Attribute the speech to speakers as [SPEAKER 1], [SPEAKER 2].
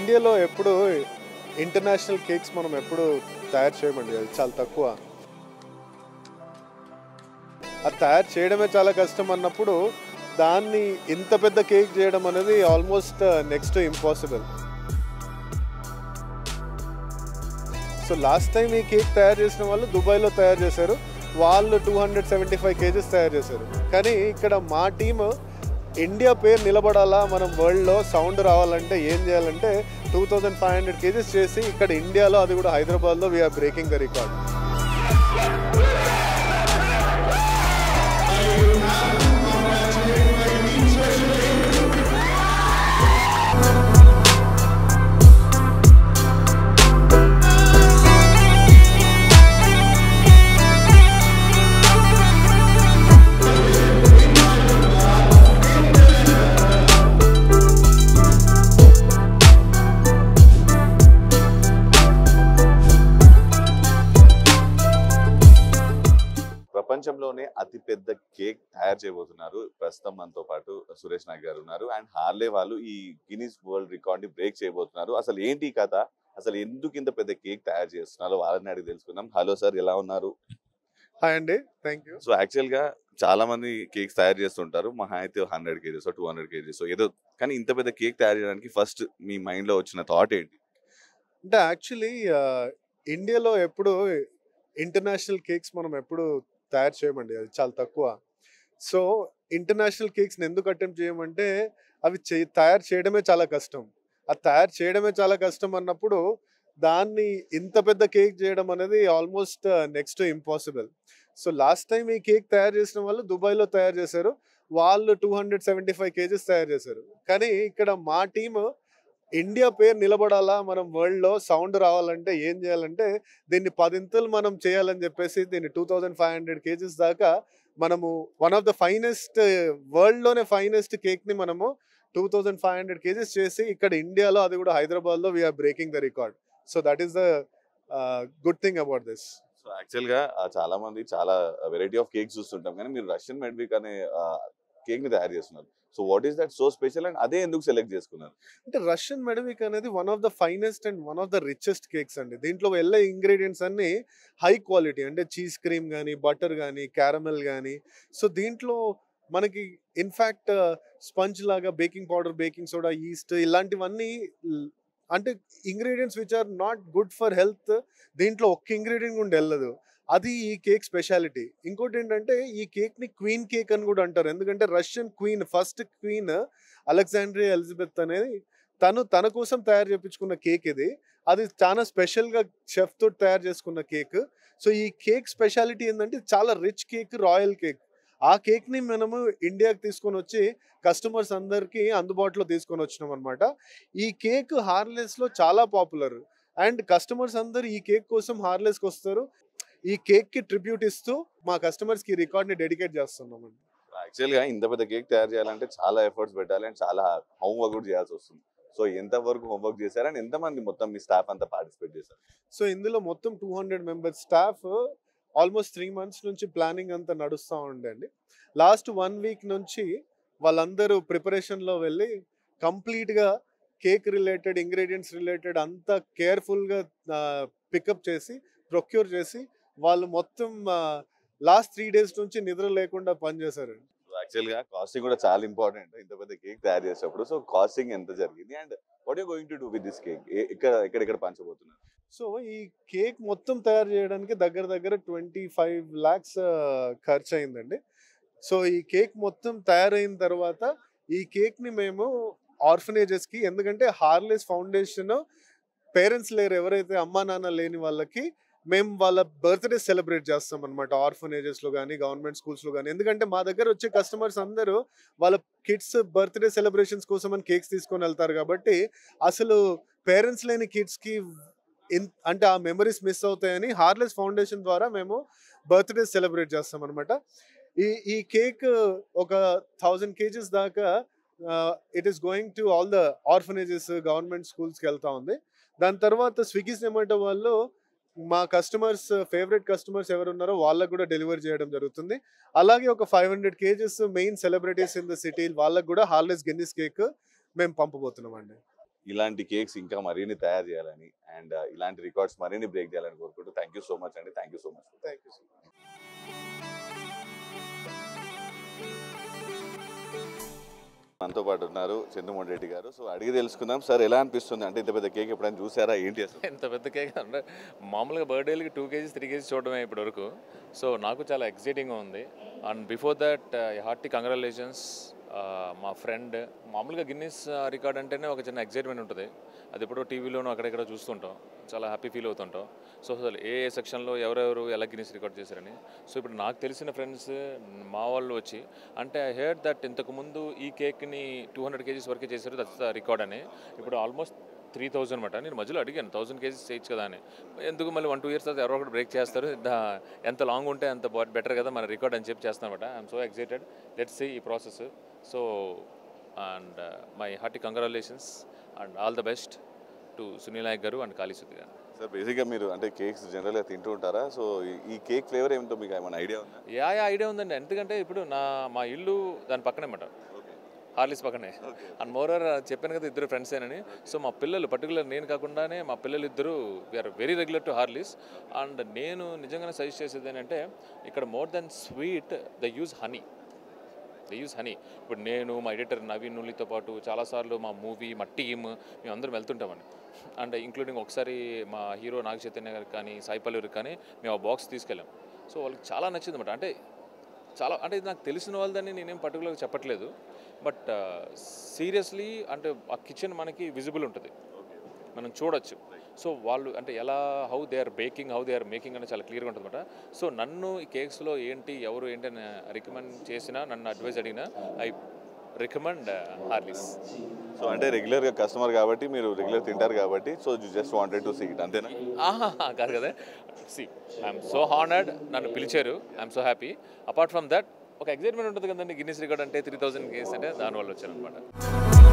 [SPEAKER 1] ఇండియాలో ఎప్పుడు international cakes మనం ఎప్పుడు తయారు చేయమండి, అది చాలా తక్కువ. అది తయారు చేయడమే చాలా కష్టం అన్నప్పుడు దాన్ని ఇంత పెద్ద కేక్ చేయడం అనేది almost next impossible. So last time ఈ కేక్ తయారు చేసిన వాళ్ళు దుబాయ్లో తయారు చేశారు. వాళ్ళు 275 kgs తయారు చేశారు. కానీ ఇక్కడ మా టీమ్ ఇండియా పేరు నిలబడాలా, మనం వరల్డ్లో సౌండ్ రావాలంటే ఏం చేయాలంటే 2500 kgs చేసి ఇక్కడ ఇండియాలో, అది కూడా హైదరాబాద్లో వీఆర్ బ్రేకింగ్ ద రికార్డ్.
[SPEAKER 2] ప్రపంచంలోనే అతిపెద్ద కేక్ తయారు చేయబోతున్నారు. ప్రస్తుతం మనతో పాటు సురేష్ నాయక్ గారు ఉన్నారు. అండ్ హార్లే వాళ్ళు ఈ గిన్నీస్ వరల్డ్ రికార్డ్ ని బ్రేక్ చేయబోతున్నారు. అసలు ఏంటి కథ, అసలు ఎందుకు ఇంత పెద్ద కేక్ తయారు చేస్తున్నారో వాళ్ళని అడిగి తెలుసుకుందాం. హలో సార్, ఎలా ఉన్నారు?
[SPEAKER 1] హాయ్ అండి, థ్యాంక్ యూ.
[SPEAKER 2] సో యాక్చువల్ గా చాలా మంది కేక్స్ తయారు చేస్తుంటారు, మహా అయితే 100 kgs 200 kgs ఏదో. కానీ ఇంత పెద్ద కేక్ తయారు చేయడానికి ఫస్ట్ మీ మైండ్ లో వచ్చిన థాట్ ఏంటి?
[SPEAKER 1] అంటే యాక్చువల్లీ ఇండియాలో ఎప్పుడు ఇంటర్నేషనల్ కేక్స్ మనం ఎప్పుడు తయారు చేయమండి, అది చాలా తక్కువ. సో ఇంటర్నేషనల్ కేక్స్ని ఎందుకు అటెంప్ట్ చేయమంటే అవి తయారు చేయడమే చాలా కష్టం. అది తయారు చేయడమే చాలా కష్టం అన్నప్పుడు దాన్ని ఇంత పెద్ద కేక్ చేయడం అనేది almost next impossible. So last time ఈ కేక్ తయారు చేసిన వాళ్ళు దుబాయ్లో తయారు చేశారు. వాళ్ళు 275 kgs తయారు చేశారు. కానీ ఇక్కడ మా టీమ్ ఇండియా పేరు నిలబడాలా, మనం వరల్డ్లో సౌండ్ రావాలంటే ఏం చేయాలంటే దీన్ని 10 మనం చేయాలని చెప్పేసి దీన్ని 2500 kgs దాకా మనము వన్ ఆఫ్ ద ఫైనెస్ట్, వరల్డ్లోనే ఫైనెస్ట్ కేక్ని మనము 2500 kgs చేసి ఇక్కడ ఇండియాలో, అది కూడా హైదరాబాద్లో we're breaking the record. So that is the good thing about this.
[SPEAKER 2] So actual గా చాలా మంది చాలా వెరైటీ ఆఫ్ కేక్స్ చూస్తుంటాం, కానీ మీరు రష్యన్ మెడ్విక్ అనే కేక్ ని తయారు చేస్తున్నారు. So what is that so special and అదే ఎందుకు సెలెక్ట్ చేసుకున్నారు?
[SPEAKER 1] అంటే రష్యన్ మెడవిక్ అనేది one of the finest and one of the richest cakes అండి. దీంట్లో వెళ్ళే ఇంగ్రీడియంట్స్ అన్ని హై క్వాలిటీ, అంటే చీజ్ క్రీమ్ కానీ, బటర్ కానీ, క్యారమెల్ కానీ. సో దీంట్లో మనకి ఇన్ఫ్యాక్ట్ స్పంజ్ లాగా baking powder, baking soda, yeast ఇలాంటివన్నీ, అంటే ingredients which are not good for health, దీంట్లో ఒక్క ఇంగ్రీడియంట్ కూడా వెళ్ళదు. అది ఈ కేక్ స్పెషాలిటీ. ఇంకోటి ఏంటంటే ఈ కేక్ని క్వీన్ కేక్ అని కూడా అంటారు. ఎందుకంటే Russian queen, first queen Alexandria Elizabeth అనేది తన కోసం తయారు చేయించుకున్న కేక్ ఇది. అది చాలా స్పెషల్గా షెఫ్ తోటి తయారు చేసుకున్న కేక్. సో ఈ కేక్ స్పెషాలిటీ ఏంటంటే చాలా రిచ్ కేక్, రాయల్ కేక్. ఆ కేక్ని మనము ఇండియాకి తీసుకొని వచ్చి కస్టమర్స్ అందరికీ అందుబాటులో తీసుకొని వచ్చినాం అనమాట. ఈ కేక్ హార్లెస్లో చాలా పాపులర్ అండ్ కస్టమర్స్ అందరూ ఈ కేక్ కోసం హార్లెస్కి వస్తారు. ఈ కేక్ కి ట్రిబ్యూట్ ఇస్తూ మా కస్టమర్స్ కి రికార్డ్ ని డెడికేట్ చేస్తున్నామండి.
[SPEAKER 2] యాక్చువల్ గా ఇంత పెద్ద కేక్ తయారు చేయాలంటే చాలా ఎఫర్ట్స్ పెట్టాలి అండ్ చాలా హోంవర్క్ కూడా చేయాల్సి వస్తుంది. సో ఎంత వరకు హోంవర్క్ చేశారు అండ్ ఎంతమంది మొత్తం మీ స్టాఫ్ అంతా పార్టిసిపేట్ చేశారు?
[SPEAKER 1] సో ఇందులో మొత్తం 200 మెంబర్స్ స్టాఫ్. ఆల్మోస్ట్ 3 months నుంచి ప్లానింగ్ అంతా నడుస్తూ ఉండండి. లాస్ట్ 1 week నుంచి వాళ్ళందరూ ప్రిపరేషన్లో వెళ్ళి కంప్లీట్గా కేక్ రిలేటెడ్, ఇంగ్రీడియంట్స్ రిలేటెడ్ అంతా కేర్ఫుల్గా పికప్ చేసి, ప్రొక్యూర్ చేసి వాళ్ళు మొత్తం లాస్ట్ 3 days నుంచి నిద్ర లేకుండా పనిచేశారు.
[SPEAKER 2] యాక్చువల్ గా కాస్టింగ్ కూడా చాలా ఇంపార్టెంట్ ఇంత పెద్ద కేక్ తయారు చేసేటప్పుడు. సో కాస్టింగ్ ఎంత జరిగింది and what you going to do with this cake? ఎక్కడ పంచబోతున్నారు?
[SPEAKER 1] సో ఈ కేక్ మొత్తం తయారు చేయడానికి దగ్గర 25 lakhs ఖర్చు అయిందండి. సో ఈ కేక్ మొత్తం తయారైన తర్వాత ఈ కేక్ని మేము ఆర్ఫనేజెస్కి, ఎందుకంటే హార్లెస్ ఫౌండేషన్ పేరెంట్స్ లేరు, ఎవరైతే అమ్మా నాన్న లేని వాళ్ళకి మేము వాళ్ళ బర్త్డే సెలబ్రేట్ చేస్తాం అనమాట. ఆర్ఫనేజెస్లో కానీ, గవర్నమెంట్ స్కూల్స్లో కానీ. ఎందుకంటే మా దగ్గర వచ్చే కస్టమర్స్ అందరూ వాళ్ళ కిడ్స్ బర్త్డే సెలబ్రేషన్స్ కోసం అని కేక్స్ తీసుకొని వెళ్తారు. కాబట్టి అసలు పేరెంట్స్ లేని కిడ్స్కి అంటే ఆ మెమరీస్ మిస్ అవుతాయని హార్లెస్ ఫౌండేషన్ ద్వారా మేము బర్త్డే సెలబ్రేట్ చేస్తాం అనమాట. ఈ కేక్ ఒక 1000 kgs దాకా it is going to all the orphanages, government స్కూల్స్కి వెళ్తా ఉంది. దాని తర్వాత స్విగ్గీ జొమాటో వాళ్ళు మా కస్టమర్స్, ఫేవరెట్ కస్టమర్స్ ఎవరు ఉన్నారో వాళ్ళకు కూడా డెలివరీ చేయడం జరుగుతుంది. అలాగే ఒక 500 kgs main celebrities in the city వాళ్ళకు కూడా హార్లెస్ గిన్నిస్ కేక్ మేము పంపబోతున్నాం అండి.
[SPEAKER 2] ఇలాంటి కేక్స్ ఇంకా మరిన్ని తయారు చేయాలని అండ్ ఇలాంటి రికార్డ్స్ మరిన్ని బ్రేక్ చేయాలని కోరుకుంటూ థ్యాంక్ యూ సో మచ్ అండి. Thank you so much.
[SPEAKER 1] Thank you.
[SPEAKER 2] మనతో పాటు ఉన్నారు చంద్రమోహన్ రెడ్డి గారు. సో అడిగి తెలుసుకుందాం సార్, ఎలా అనిపిస్తుంది అంటే ఇంత పెద్ద కేక్ ఎప్పుడైనా చూసారా ఏంటి అసలు?
[SPEAKER 3] ఎంత పెద్ద కేక్ అంటే మామూలుగా బర్త్డేలకి 2 kgs 3 kgs చూడడమే ఇప్పటివరకు. సో నాకు చాలా ఎక్సైటింగ్గా ఉంది. And before that hearty congratulations మా ఫ్రెండ్. మామూలుగా గిన్నీస్ రికార్డ్ అంటేనే ఒక చిన్న ఎక్సైట్మెంట్ ఉంటుంది. అది ఎప్పుడో టీవీలోనూ అక్కడెక్కడ చూస్తుంటాం, చాలా హ్యాపీ ఫీల్ అవుతుంటాం. సో అసలు ఏ సెక్షన్లో ఎవరెవరు ఎలా గిన్నీస్ రికార్డ్ చేశారని. సో ఇప్పుడు నాకు తెలిసిన ఫ్రెండ్స్ మా వాళ్ళు వచ్చి అంటే ఐ హెర్డ్ దట్ ఇంతకుముందు ఈ కేక్ని 200 kgs వరకే చేశారు, దట్స్ ద రికార్డ్ అని. ఇప్పుడు ఆల్మోస్ట్ 3000 అనమాట. నేను మధ్యలో అడిగాను 1000 kgs చేయొచ్చు కదా అని. ఎందుకు మళ్ళీ 1-2 years తర్వాత ఎవరో ఒకటి బ్రేక్ చేస్తారు, ఎంత లాంగ్ ఉంటే అంత బెటర్ కదా మన రికార్డ్ అని చెప్పి చేస్తాను అనమాట. I'm so excited, let's see ఈ process. So and my hearty congratulations and all the best to Sunil Nayak garu and కాళీ సుధీ గారు.
[SPEAKER 2] సార్ బేసిక్గా మీరు అంటే కేక్స్ జనరల్గా తింటూ ఉంటారా? సో ఈ కేక్ ఫ్లేవర్ ఏమిటో మీకు ఏమైనా ఐడియా ఉందా?
[SPEAKER 3] యా ఐడియా ఉందండి. ఎందుకంటే ఇప్పుడు మా ఇల్లు దాని పక్కనే అన్నమాట, హార్లీస్ పక్కనే. అండ్ మోరర్ చెప్పాను కదా ఇద్దరు ఫ్రెండ్స్ ఏనని. సో మా పిల్లలు పర్టికులర్ నేను కాకుండానే మా పిల్లలు ఇద్దరు we are very regular to Horlicks. And నేను నిజంగానే సజెస్ట్ చేసేది ఏంటంటే ఇక్కడ more than sweet they use honey. ఇప్పుడు నేను మా ఎడిటర్ నవీన్ నులితో పాటు చాలాసార్లు మా మూవీ మా టీమ్ మేము అందరం వెళ్తుంటామండి. అండ్ ఇంక్లూడింగ్ ఒకసారి మా హీరో నాగ చైతన్య గారికి కానీ సాయి పల్లవికి కానీ మేము ఆ బాక్స్ తీసుకెళ్ళాం. సో వాళ్ళకి చాలా నచ్చింది అనమాట. అంటే ఇది నాకు తెలిసిన వాళ్ళదని నేనేం పర్టికులర్గా చెప్పట్లేదు, బట్ సీరియస్లీ అంటే ఆ కిచెన్ మనకి విజిబుల్ ఉంటుంది, మనం చూడొచ్చు. సో వాళ్ళు అంటే how they are baking, how they are making అనేది చాలా క్లియర్గా ఉంటుంది అనమాట. సో నన్ను ఈ కేక్స్లో ఎవరు ఏంటి అని రికమెండ్ చేసినా, నన్ను అడ్వైస్ అడిగినా ఐ రికమెండ్ హార్లీస్.
[SPEAKER 2] సో అంటే రెగ్యులర్గా కస్టమర్ కాబట్టి మీరు రెగ్యులర్ తింటారు కాబట్టి so you just wanted to see it అంతేనా?
[SPEAKER 3] కాదు కదా, సి ఐఎమ్ సో హానర్డ్, నన్ను పిలిచారు, I'm so happy. Apart from that ఒక ఎక్సైట్మెంట్ ఉంటుంది కదండి, గిన్నీస్ రికార్డ్ అంటే 3000 kgs అంటే దానివల్ల వచ్చాను అనమాట.